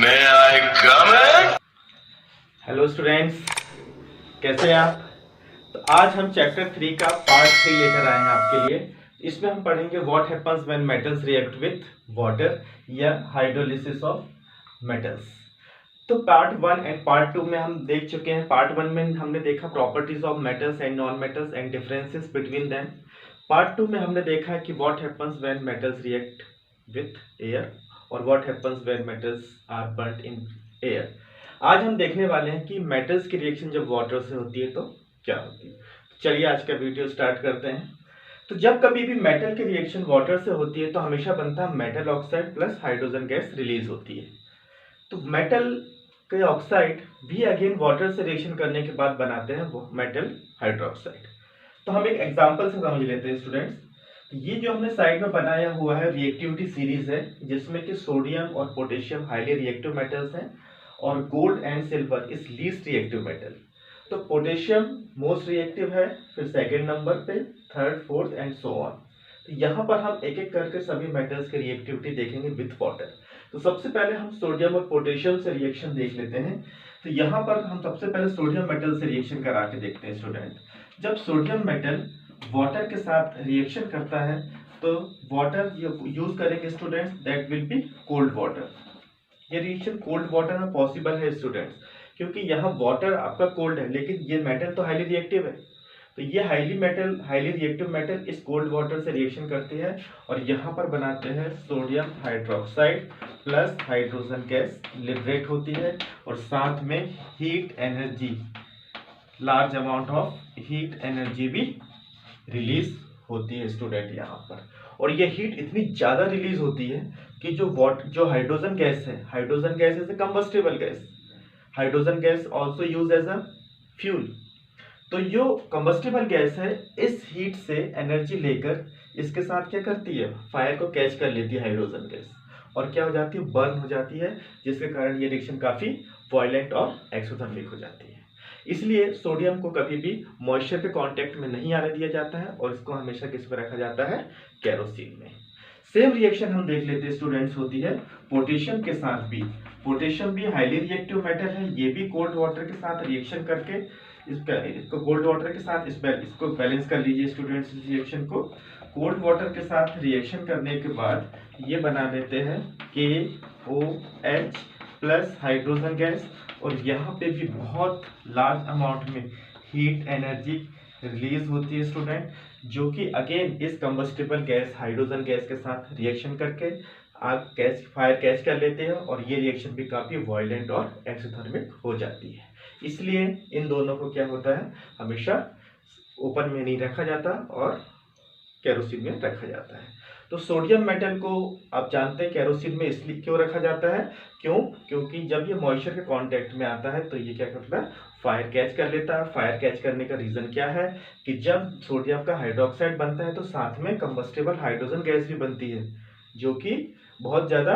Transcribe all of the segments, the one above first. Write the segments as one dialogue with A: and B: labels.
A: May I come in?
B: Hello students, कैसे हैं आप। तो आज हम चैप्टर 3 का पार्ट 3 लेकर आए हैं आपके लिए। इसमें हम पढ़ेंगे what happens when metals react with water या हाइड्रोलिसिस ऑफ मेटल्स। तो पार्ट 1 एंड पार्ट 2 में हम देख चुके हैं। पार्ट 1 में हमने देखा properties of metals and non metals and differences between them. Part 2 में हमने देखा है कि what happens when metals react with air और what happens when metals are burned in air. आज हम देखने वाले हैं कि मेटल्स की रिएक्शन जब वाटर से होती है तो क्या होती है। चलिए आज का वीडियो स्टार्ट करते हैं। तो जब कभी भी मेटल की रिएक्शन वाटर से होती है तो हमेशा बनता है metal oxide plus hydrogen gas release होती है। तो मेटल के ऑक्साइड भी अगेन वाटर से रिएक्शन करने के बाद बनाते हैं वो मेटल हाइड्रोक्साइड। तो हम एक एग्जांपल से समझ लेते हैं स्टूडेंट्स। ये जो हमने साइड में बनाया हुआ है रिएक्टिविटी सीरीज है, जिसमें कि सोडियम और पोटेशियम हाईली रिएक्टिव मेटल्स हैं और gold and silver is least reactive metal. तो पोटेशियम मोस्ट रिएक्टिव है, फिर सेकेंड नंबर पे, third, fourth and so on. तो यहाँ पर हम एक एक करके सभी मेटल्स की रिएक्टिविटी देखेंगे विथ वाटर। तो सबसे पहले हम सोडियम और पोटेशियम से रिएक्शन देख लेते हैं। तो यहाँ पर हम सबसे पहले सोडियम मेटल से रिएक्शन करा के देखते हैं स्टूडेंट। जब सोडियम मेटल वाटर के साथ रिएक्शन करता है तो वाटर यूज करेंगे students, that will be cold water. ये रिएक्शन कोल्ड वाटर में पॉसिबल है स्टूडेंट्स, क्योंकि यहाँ वाटर आपका कोल्ड है लेकिन ये मेटल तो हाईली रिएक्टिव है। तो ये हाईली रिएक्टिव मेटल इस कोल्ड वाटर से रिएक्शन करती है और यहाँ पर बनाते हैं sodium hydroxide plus hydrogen gas liberate होती है और साथ में heat energy, large amount of heat energy भी रिलीज होती है स्टूडेंट यहाँ पर। और ये हीट इतनी ज्यादा रिलीज होती है कि जो हाइड्रोजन गैस है, hydrogen gas is a combustible gas, hydrogen gas also use as a fuel. तो जो कंबस्टिबल गैस है इस हीट से एनर्जी लेकर इसके साथ क्या करती है, फायर को कैच कर लेती है हाइड्रोजन गैस और क्या हो जाती है, बर्न हो जाती है, जिसके कारण ये रिएक्शन काफी वायलेंट और एक्सोथर्मिक हो जाती है। इसलिए सोडियम को कभी भी मॉइस्चर के कांटेक्ट में नहीं आने दिया जाता है और इसको हमेशा किस में रखा जाता है, केरोसिन में। सेम रिएक्शन हम देख लेते हैं स्टूडेंट्स होती है पोटेशियम के साथ भी। पोटेशियम भी हाईली रिएक्टिव मेटल है, ये भी कोल्ड वाटर के साथ रिएक्शन करके इसको कोल्ड वाटर के साथ इसको बैलेंस कर लीजिए स्टूडेंट्स। इस रिएक्शन को कोल्ड वाटर के साथ रिएक्शन करने के बाद ये बना लेते हैं KOH प्लस हाइड्रोजन गैस और यहाँ पे भी बहुत लार्ज अमाउंट में हीट एनर्जी रिलीज होती है स्टूडेंट, जो कि अगेन इस कंबस्टिबल गैस हाइड्रोजन गैस के साथ रिएक्शन करके आग फायर कैच कर लेते हैं और ये रिएक्शन भी काफी वायलेंट और एक्सोथर्मिक हो जाती है। इसलिए इन दोनों को क्या होता है, हमेशा ओपन में नहीं रखा जाता और केरोसिन में रखा जाता है। तो सोडियम मेटल को आप जानते हैं केरोसिन में इसलिए क्यों रखा जाता है, क्योंकि जब ये मॉइस्चर के कांटेक्ट में आता है तो ये क्या करता है, फायर कैच कर लेता है। फायर कैच करने का रीजन क्या है कि जब सोडियम का हाइड्रोक्साइड बनता है तो साथ में कंबस्टिबल हाइड्रोजन गैस भी बनती है, जो कि बहुत ज्यादा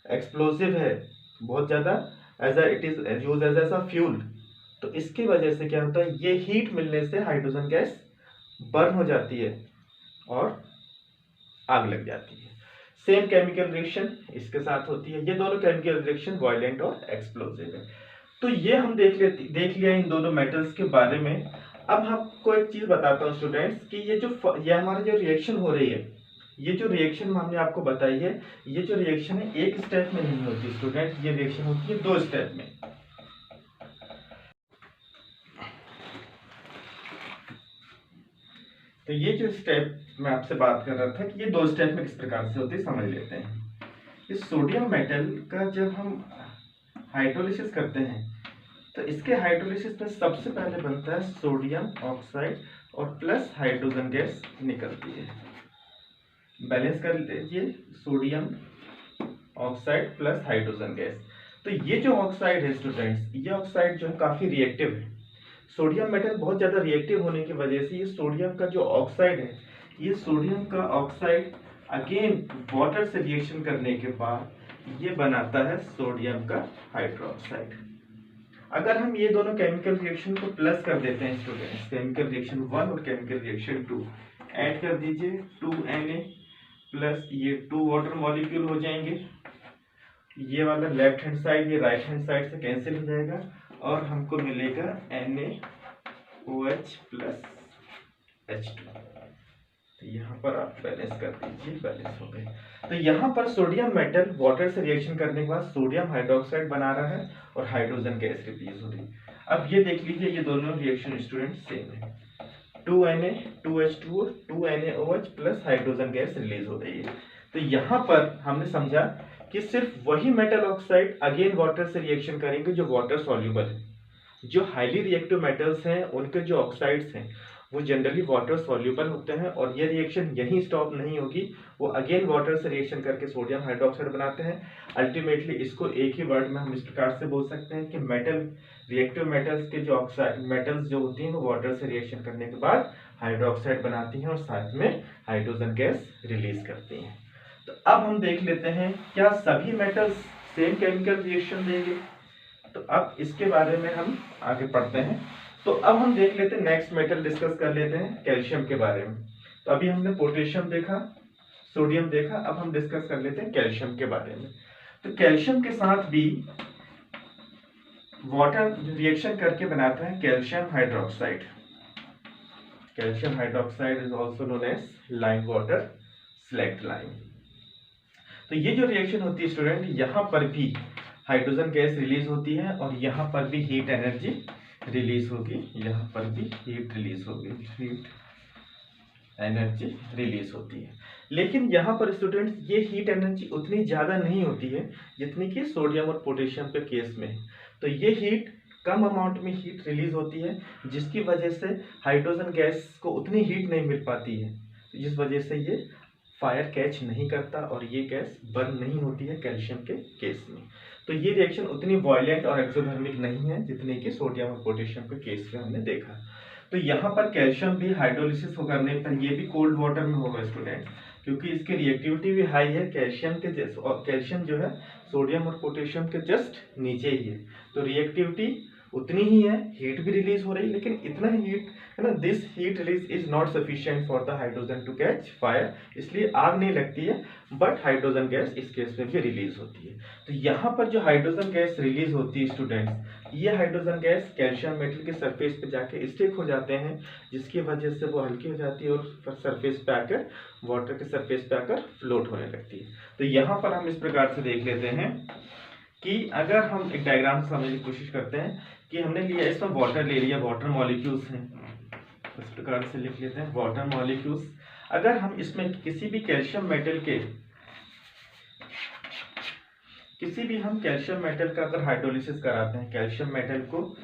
B: एक्सप्लोसिव है, बहुत ज्यादा it is use as a fuel. तो इसकी वजह से क्या होता है, ये हीट मिलने से हाइड्रोजन गैस बर्न हो जाती है और आग लग जाती है। सेम केमिकल रिएक्शन इसके साथ होती है। ये दोनों केमिकल रिएक्शन वायलेंट और एक्सप्लोसिव है। तो ये हम देख लिया इन दोनों मेटल्स के बारे में। अब आपको एक चीज बताता हूँ स्टूडेंट्स कि ये हमारी जो रिएक्शन हो रही है, ये जो रिएक्शन हमने आपको बताई है, ये जो रिएक्शन है एक स्टेप में नहीं होती स्टूडेंट, ये रिएक्शन होती है 2 स्टेप में। तो ये जो स्टेप मैं आपसे बात कर रहा था कि ये 2 स्टेप में किस प्रकार से होते हैं समझ लेते हैं। इस सोडियम मेटल का जब हम हाइड्रोलिसिस करते हैं तो इसके हाइड्रोलिसिस में सबसे पहले बनता है सोडियम ऑक्साइड और प्लस हाइड्रोजन गैस निकलती है। बैलेंस कर लीजिए, sodium oxide plus hydrogen gas. तो ये जो ऑक्साइड है स्टूडेंट्स, ये ऑक्साइड जो है काफी रिएक्टिव है। सोडियम मेटल बहुत ज्यादा रिएक्टिव होने की वजह से ये सोडियम का जो ऑक्साइड है, ये सोडियम का ऑक्साइड अगेन वाटर से रिएक्शन करने के बाद ये बनाता है सोडियम का हाइड्रोक्साइड। अगर हम ये दोनों केमिकल रिएक्शन को प्लस कर देते हैं स्टूडेंट्स, केमिकल रिएक्शन 1 और केमिकल रिएक्शन 2 ऐड कर दीजिए, 2Na प्लस ये 2 वाटर मॉलिक्यूल हो जाएंगे ये वाला लेफ्ट हैंड साइड ये राइट हैंड साइड से कैंसिल हो जाएगा और हमको मिलेगा NaOH प्लस H2। तो यहाँ पर आप बैलेंस कर दीजिए, बैलेंस हो गए। तो यहाँ पर सोडियम मेटल वाटर से रिएक्शन करने के बाद सोडियम हाइड्रोक्साइड बना रहा है और हाइड्रोजन गैस रिलीज हो रही है। अब ये देख लीजिए, ये दोनों रिएक्शन स्टूडेंट सेम है, 2Na 2H2O 2NaOH plus hydrogen gas release हो रही है। तो यहाँ पर हमने समझा कि सिर्फ वही मेटल ऑक्साइड अगेन वाटर से रिएक्शन करेंगे जो वाटर सॉल्युबल है। जो हाईली रिएक्टिव मेटल्स हैं उनके जो ऑक्साइड्स हैं वो जनरली वाटर सॉल्युबल होते हैं और ये रिएक्शन यहीं स्टॉप नहीं होगी, वो अगेन वाटर से रिएक्शन करके सोडियम हाइड्रोक्साइड बनाते हैं। अल्टीमेटली इसको एक ही वर्ड में हम इस प्रकार से बोल सकते हैं कि मेटल रिएक्टिव मेटल्स के जो ऑक्साइड मेटल्स जो होती हैं वो वाटर से रिएक्शन करने के बाद हाइड्रोक्साइड बनाती हैं और साथ में हाइड्रोजन गैस रिलीज करती हैं। तो अब हम देख लेते हैं क्या सभी मेटल्स सेम केमिकल रिएक्शन देंगे। तो अब इसके बारे में हम आगे पढ़ते हैं। तो अब हम देख लेते हैं, नेक्स्ट मेटल डिस्कस कर लेते हैं कैल्शियम के बारे में। तो अभी हमने पोटेशियम देखा, सोडियम देखा, अब हम डिस्कस कर लेते हैं कैल्शियम के बारे में। तो कैल्शियम के साथ भी वाटर रिएक्शन करके बनाता है calcium hydroxide. Calcium hydroxide is also known as lime water, slaked lime. तो ये जो रिएक्शन होती है स्टूडेंट, यहाँ पर भी हाइड्रोजन गैस रिलीज होती है और यहाँ पर भी हीट एनर्जी रिलीज होगी, यहाँ पर भी हीट रिलीज होगी, हीट एनर्जी रिलीज होती है। लेकिन यहाँ पर स्टूडेंट्स ये हीट एनर्जी उतनी ज़्यादा नहीं होती है जितनी कि सोडियम और पोटेशियम के केस में है। तो ये हीट कम अमाउंट में हीट रिलीज होती है जिसकी वजह से हाइड्रोजन गैस को उतनी हीट नहीं मिल पाती है, जिस वजह से ये फायर कैच नहीं करता और ये गैस बर्न नहीं होती है कैल्शियम के केस में। तो ये रिएक्शन उतनी वॉयलेंट और एक्सोथर्मिक नहीं है जितने कि सोडियम और पोटेशियम के केस में हमने देखा। तो यहाँ पर कैल्शियम भी हाइड्रोलिसिस करने पर ये भी कोल्ड वाटर में होगा स्टूडेंट, क्योंकि इसकी रिएक्टिविटी भी हाई है कैल्शियम के जैसे, और कैल्शियम जो है सोडियम और पोटेशियम के जस्ट नीचे ही है। तो रिएक्टिविटी उतनी ही है, हीट भी रिलीज हो रही है, लेकिन इतना हीट है ना, this heat release is not sufficient for the hydrogen to catch fire, इसलिए आग नहीं लगती है, बट हाइड्रोजन गैस इस केस में भी रिलीज होती है। तो यहाँ पर जो हाइड्रोजन गैस रिलीज होती है स्टूडेंट्स, ये हाइड्रोजन गैस कैल्शियम मेटल के सरफेस पे जाके स्टिक हो जाते हैं, जिसकी वजह से वो हल्की हो जाती है और सरफेस पे आकर वाटर के सरफेस पे आकर फ्लोट होने लगती है। तो यहाँ पर हम इस प्रकार से देख लेते हैं कि अगर हम एक डायग्राम से समझने की कोशिश करते हैं कि हमने लिया, इसमें वाटर ले लिया, वाटर मॉलिक्यूल्स हैं, इस प्रकार से लिख लेते हैं वाटर मॉलिक्यूल्स। अगर हम इसमें किसी भी कैल्शियम मेटल के हम कैल्शियम मेटल का अगर हाइड्रोलिसिस कराते हैं, कैल्शियम मेटल को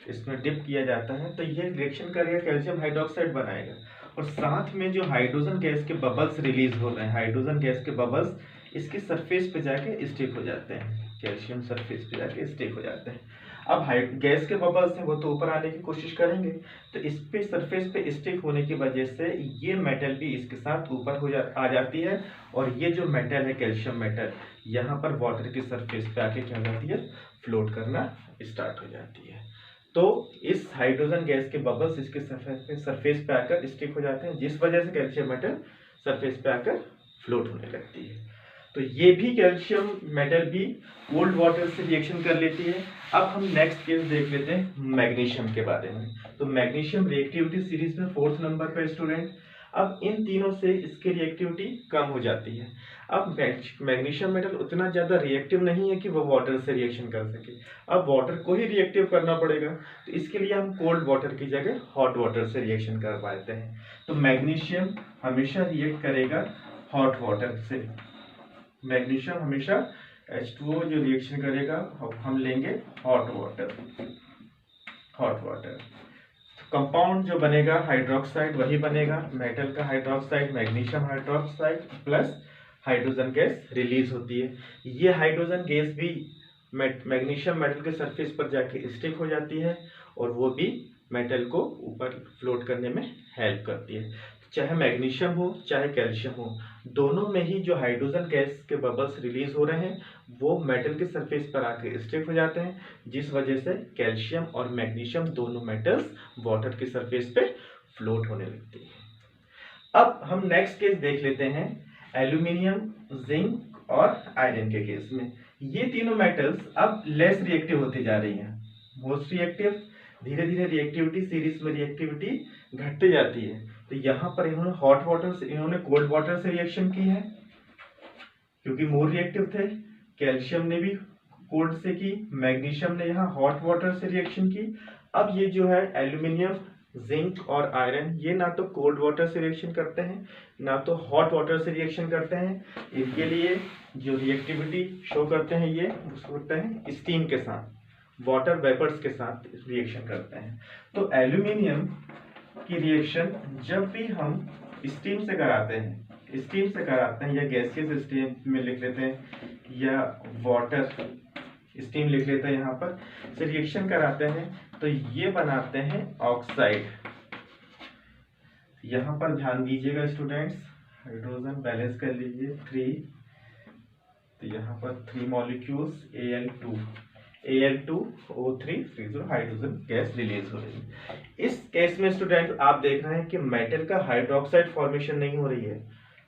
B: इसमें डिप किया जाता है, तो ये रिएक्शन करेगा, कैल्शियम हाइड्रोक्साइड बनाएगा और साथ में जो हाइड्रोजन गैस के बबल्स रिलीज हो रहे हैं, हाइड्रोजन गैस के बबल्स इसके सरफेस पे जाके स्टिक हो जाते हैं, कैल्शियम सरफेस पे जाके स्टिक हो जाते हैं। अब गैस के बबल्स हैं वो तो ऊपर आने की कोशिश करेंगे, तो इस पे सरफेस पे स्टिक होने की वजह से ये मेटल भी इसके साथ ऊपर आ जाती है और ये जो मेटल है कैल्शियम मेटल, यहाँ पर वाटर की सरफेस पे आके क्या हो जाती है, फ्लोट करना स्टार्ट हो जाती है। तो इस हाइड्रोजन गैस के बबल्स इसके सरफेस पे आकर स्टिक हो जाते हैं, जिस वजह से कैल्शियम मेटल सरफेस पे आकर फ्लोट होने लगती है। तो ये भी कैल्शियम मेटल भी कोल्ड वाटर से रिएक्शन कर लेती है। अब हम नेक्स्ट केस देख लेते हैं मैग्नीशियम के बारे में। तो मैग्नीशियम रिएक्टिविटी सीरीज में 4th नंबर पर स्टूडेंट। अब इन तीनों से इसकी रिएक्टिविटी कम हो जाती है। अब मैग्नीशियम मेटल उतना ज़्यादा रिएक्टिव नहीं है कि वो वाटर से रिएक्शन कर सके, अब वाटर को ही रिएक्टिव करना पड़ेगा, तो इसके लिए हम कोल्ड वाटर की जगह हॉट वाटर से रिएक्शन कर पाते हैं। तो मैग्नीशियम हमेशा रिएक्ट करेगा हॉट वाटर से, मैग्नीशियम हमेशा H2O जो रिएक्शन करेगा हम लेंगे hot water, hot water. Compound जो बनेगा हाइड्रोक्साइड वही बनेगा, मेटल का hydroxide, magnesium hydroxide plus hydrogen gas release होती है। ये हाइड्रोजन गैस भी मैग्नीशियम मेटल के सरफेस पर जाके स्टिक हो जाती है और वो भी मेटल को ऊपर फ्लोट करने में हेल्प करती है। चाहे मैग्नीशियम हो चाहे कैल्शियम हो, दोनों में ही जो हाइड्रोजन गैस के बबल्स रिलीज हो रहे हैं वो मेटल के सरफेस पर आके स्टिक हो जाते हैं, जिस वजह से कैल्शियम और मैग्नीशियम दोनों मेटल्स वाटर के सरफेस पे फ्लोट होने लगती है। अब हम नेक्स्ट केस देख लेते हैं एल्यूमिनियम, जिंक और आयरन के केस में। ये तीनों मेटल्स अब लेस रिएक्टिव होती जा रही हैं, मोस्ट रिएक्टिव, धीरे धीरे रिएक्टिविटी सीरीज में रिएक्टिविटी घटती जाती है। तो यहाँ पर इन्होंने हॉट वाटर से, इन्होंने कोल्ड वाटर से रिएक्शन की है क्योंकि मोर रिएक्टिव थे। कैल्शियम ने भी कोल्ड से की, मैग्नीशियम ने यहाँ हॉट वाटर से रिएक्शन की। अब ये जो है एल्यूमिनियम, जिंक और आयरन, ये ना तो कोल्ड वाटर से रिएक्शन करते हैं ना तो हॉट वाटर से रिएक्शन करते हैं। इनके लिए जो रिएक्टिविटी शो करते हैं ये उसको होता है स्टीम के साथ, वाटर वेपर्स के साथ रिएक्शन करते हैं। तो एल्यूमिनियम की रिएक्शन जब भी हम स्टीम से कराते हैं, स्टीम से कराते हैं या गैसियस स्टीम में लिख लेते हैं या वाटर स्टीम लिख लेते हैं, यहाँ पर से रिएक्शन कराते हैं तो ये बनाते हैं ऑक्साइड। यहाँ पर ध्यान दीजिएगा स्टूडेंट्स, हाइड्रोजन बैलेंस कर लीजिए 3, तो यहाँ पर 3 molecules Al2O3 freezer hydrogen gas release हो रही है। इस केस में स्टूडेंट आप देख रहे हैं कि मेटल का हाइड्रोक्साइड फॉर्मेशन नहीं हो रही है,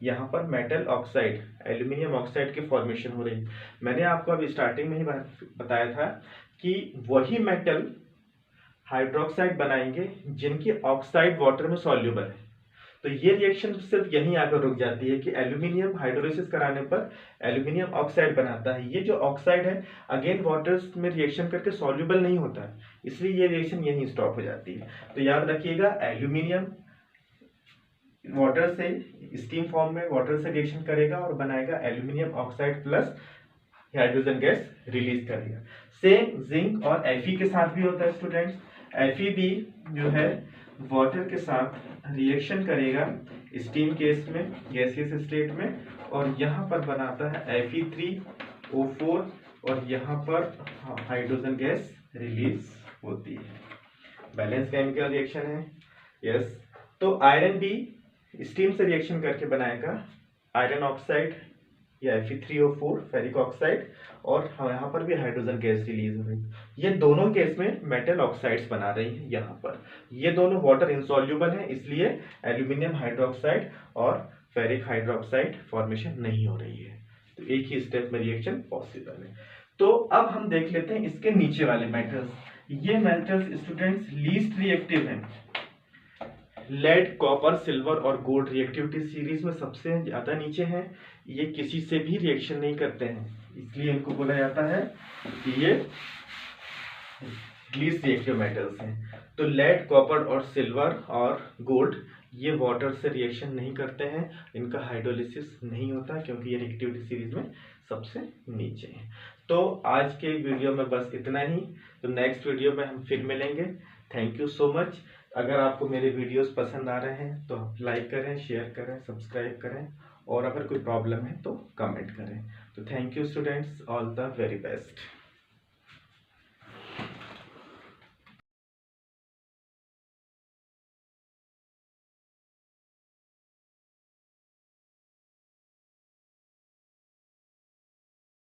B: यहाँ पर मेटल ऑक्साइड, एल्यूमिनियम ऑक्साइड की फॉर्मेशन हो रही है। मैंने आपको अभी स्टार्टिंग में ही बताया था कि वही मेटल हाइड्रोक्साइड बनाएंगे जिनकी ऑक्साइड वाटर में सॉल्यूबल है। तो ये रिएक्शन सिर्फ यहीं आकर रुक जाती है कि एल्यूमिनियम हाइड्रोलिसिस कराने पर एल्यूमिनियम ऑक्साइड बनाता है। ये जो ऑक्साइड है अगेन वाटर में रिएक्शन करके सॉल्यूबल नहीं होता है, इसलिए ये रिएक्शन यहीं स्टॉप हो जाती है। तो याद रखिएगा, एल्यूमिनियम वाटर से स्टीम फॉर्म में वाटर से रिएक्शन करेगा और बनाएगा aluminium oxide plus hydrogen gas release करेगा। सेम जिंक और Fe के साथ भी होता है स्टूडेंट्स। Fe भी जो है वाटर के साथ रिएक्शन करेगा स्टीम केस में, गैसियस स्टेट में, और यहाँ पर बनाता है Fe3O4 और यहाँ पर हाइड्रोजन गैस रिलीज होती है। बैलेंस केमिकल रिएक्शन है। यस, तो आयरन भी स्टीम से रिएक्शन करके बनाएगा आयरन ऑक्साइड या Fe3O4 फेरिक ऑक्साइड, और यहाँ पर भी हाइड्रोजन गैस रिलीज हो रही है। ये दोनों केस में मेटल ऑक्साइड्स बना रही है। यहाँ पर ये दोनों वाटर इंसॉल्युबल है, इसलिए एल्यूमिनियम हाइड्रोक्साइड और फेरिक हाइड्रोक्साइड फॉर्मेशन नहीं हो रही है। तो एक ही स्टेप में रिएक्शन पॉसिबल है। तो अब हम देख लेते हैं इसके नीचे वाले मेटल्स। ये मेटल्स स्टूडेंट्स लीस्ट रिएक्टिव हैं। लेड, कॉपर, सिल्वर और गोल्ड रिएक्टिविटी सीरीज में सबसे ज्यादा नीचे हैं। ये किसी से भी रिएक्शन नहीं करते हैं, इसलिए इनको बोला जाता है कि ये लीस्ट रिएक्टिव मेटल्स हैं। तो लेड, कॉपर और सिल्वर और गोल्ड ये वाटर से रिएक्शन नहीं करते हैं, इनका हाइड्रोलिसिस नहीं होता क्योंकि ये रिएक्टिविटी सीरीज में सबसे नीचे हैं। तो आज के वीडियो में बस इतना ही। तो नेक्स्ट वीडियो में हम फिर मिलेंगे। Thank you so much. अगर आपको मेरे वीडियोस पसंद आ रहे हैं तो आप लाइक करें, शेयर करें, सब्सक्राइब करें, और अगर कोई प्रॉब्लम है तो कमेंट करें। तो thank you students, all the very best.